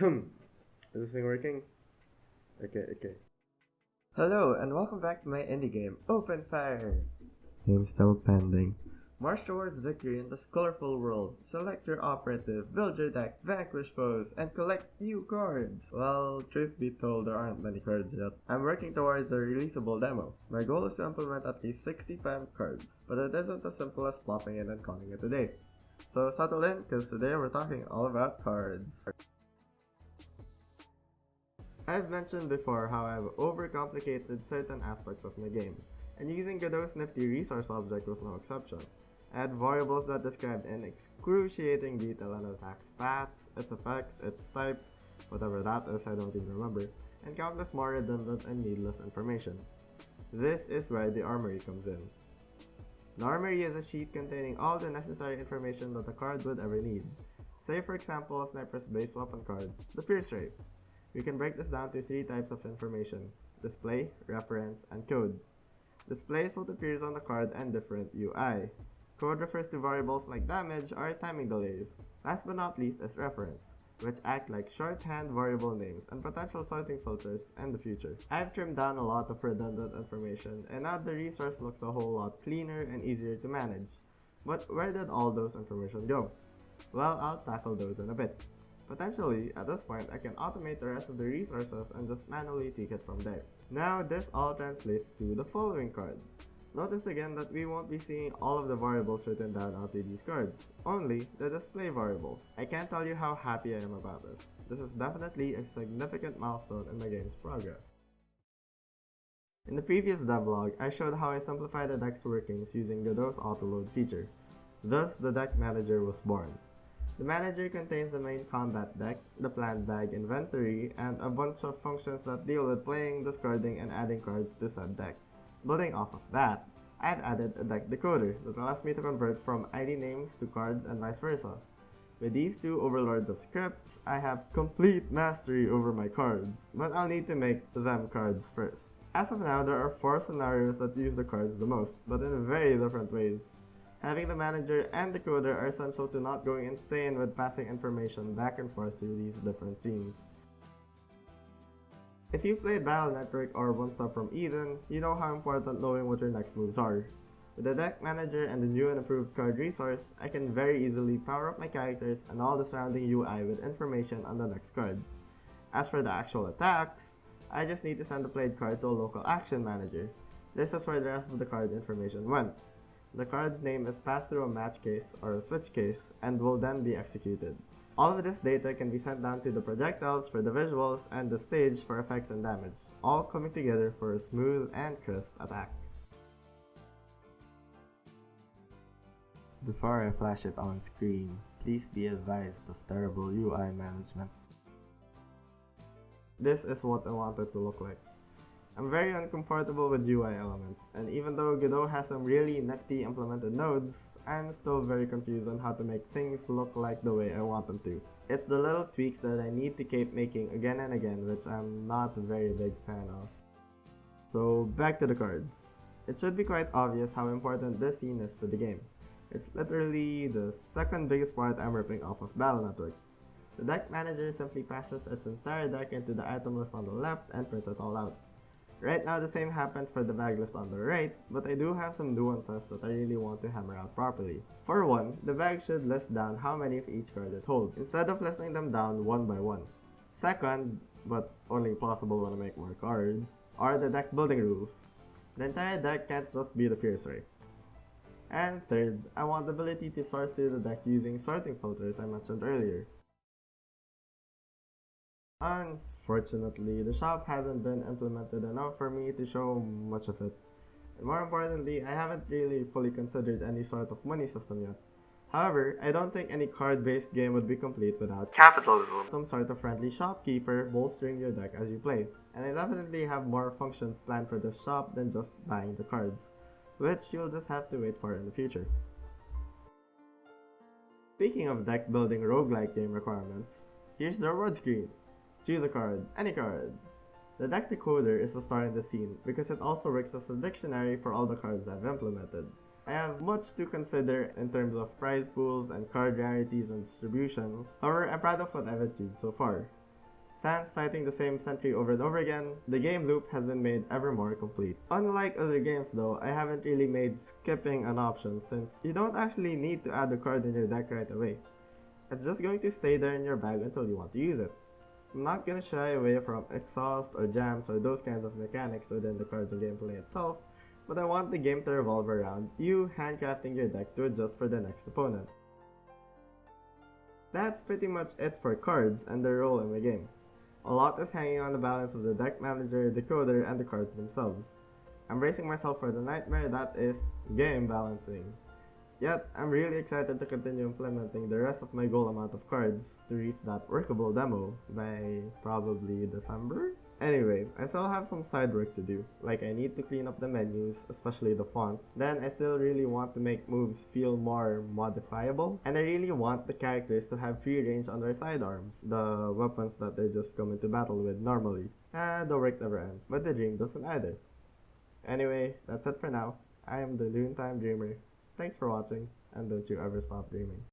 Is this thing working? Okay. Hello and welcome back to my indie game, OpenFire! Game still pending. March towards victory in this colorful world. Select your operative, build your deck, vanquish foes, and collect new cards! Well, truth be told, there aren't many cards yet. I'm working towards a releasable demo. My goal is to implement at least 65 cards, but it isn't as simple as plopping it and calling it a day. So settle in, cause today we're talking all about cards. I've mentioned before how I've overcomplicated certain aspects of my game, and using Godot's nifty resource object was no exception. I had variables that described in excruciating detail an attack's paths, its effects, its type, whatever that is, I don't even remember, and countless more redundant and needless information. This is where the Armory comes in. The Armory is a sheet containing all the necessary information that a card would ever need. Say for example a sniper's base weapon card, the Pierce Rate. We can break this down to three types of information: display, reference, and code. Display is what appears on the card and different UI. Code refers to variables like damage or timing delays. Last but not least is reference, which act like shorthand variable names and potential sorting filters in the future. I've trimmed down a lot of redundant information, and now the resource looks a whole lot cleaner and easier to manage. But where did all those information go? Well, I'll tackle those in a bit. Potentially, at this point, I can automate the rest of the resources and just manually take it from there. Now, this all translates to the following card. Notice again that we won't be seeing all of the variables written down onto these cards, only the display variables. I can't tell you how happy I am about this. This is definitely a significant milestone in my game's progress. In the previous devlog, I showed how I simplified the deck's workings using Godot's autoload feature. Thus, the deck manager was born. The manager contains the main combat deck, the planned bag inventory, and a bunch of functions that deal with playing, discarding, and adding cards to said deck. Building off of that, I've added a deck decoder that allows me to convert from ID names to cards and vice versa. With these two overlords of scripts, I have complete mastery over my cards, but I'll need to make them cards first. As of now, there are 4 scenarios that use the cards the most, but in very different ways. Having the manager and decoder are essential to not going insane with passing information back and forth through these different scenes. If you played Battle Network or One Step from Eden, you know how important knowing what your next moves are. With the deck manager and the new and improved card resource, I can very easily power up my characters and all the surrounding UI with information on the next card. As for the actual attacks, I just need to send the played card to a local action manager. This is where the rest of the card information went. The card's name is passed through a match case or a switch case and will then be executed. All of this data can be sent down to the projectiles for the visuals and the stage for effects and damage, all coming together for a smooth and crisp attack. Before I flash it on screen, please be advised of terrible UI management. This is what I want it to look like. I'm very uncomfortable with UI elements, and even though Godot has some really nifty implemented nodes, I'm still very confused on how to make things look like the way I want them to. It's the little tweaks that I need to keep making again and again, which I'm not a very big fan of. So back to the cards. It should be quite obvious how important this scene is to the game. It's literally the second biggest part I'm ripping off of Battle Network. The deck manager simply passes its entire deck into the item list on the left and prints it all out. Right now, the same happens for the bag list on the right, but I do have some nuances that I really want to hammer out properly. For one, the bag should list down how many of each card it holds, instead of listing them down one by one. Second, but only possible when I make more cards, are the deck building rules. The entire deck can't just be the Pierce Ray. And third, I want the ability to sort through the deck using sorting filters I mentioned earlier. Unfortunately, the shop hasn't been implemented enough for me to show much of it. And more importantly, I haven't really fully considered any sort of money system yet. However, I don't think any card-based game would be complete without capitalism, some sort of friendly shopkeeper bolstering your deck as you play. And I definitely have more functions planned for this shop than just buying the cards, which you'll just have to wait for in the future. Speaking of deck building roguelike game requirements, here's the reward screen. Choose a card, any card. The deck decoder is the star in the scene because it also works as a dictionary for all the cards I've implemented. I have much to consider in terms of prize pools and card rarities and distributions, however I'm proud of what I've achieved so far. Sans fighting the same sentry over and over again, the game loop has been made ever more complete. Unlike other games though, I haven't really made skipping an option since you don't actually need to add the card in your deck right away. It's just going to stay there in your bag until you want to use it. I'm not gonna shy away from exhaust or jams or those kinds of mechanics within the cards and gameplay itself, but I want the game to revolve around you handcrafting your deck to adjust for the next opponent. That's pretty much it for cards and their role in the game. A lot is hanging on the balance of the deck manager, decoder, and the cards themselves. I'm bracing myself for the nightmare that is game balancing. Yet, I'm really excited to continue implementing the rest of my goal amount of cards to reach that workable demo by probably December? Anyway, I still have some side work to do, like I need to clean up the menus, especially the fonts. Then I still really want to make moves feel more modifiable, and I really want the characters to have free range on their sidearms, the weapons that they just come into battle with normally. The work never ends, but the dream doesn't either. Anyway, that's it for now. I am the Noontime Dreamer. Thanks for watching, and don't you ever stop dreaming.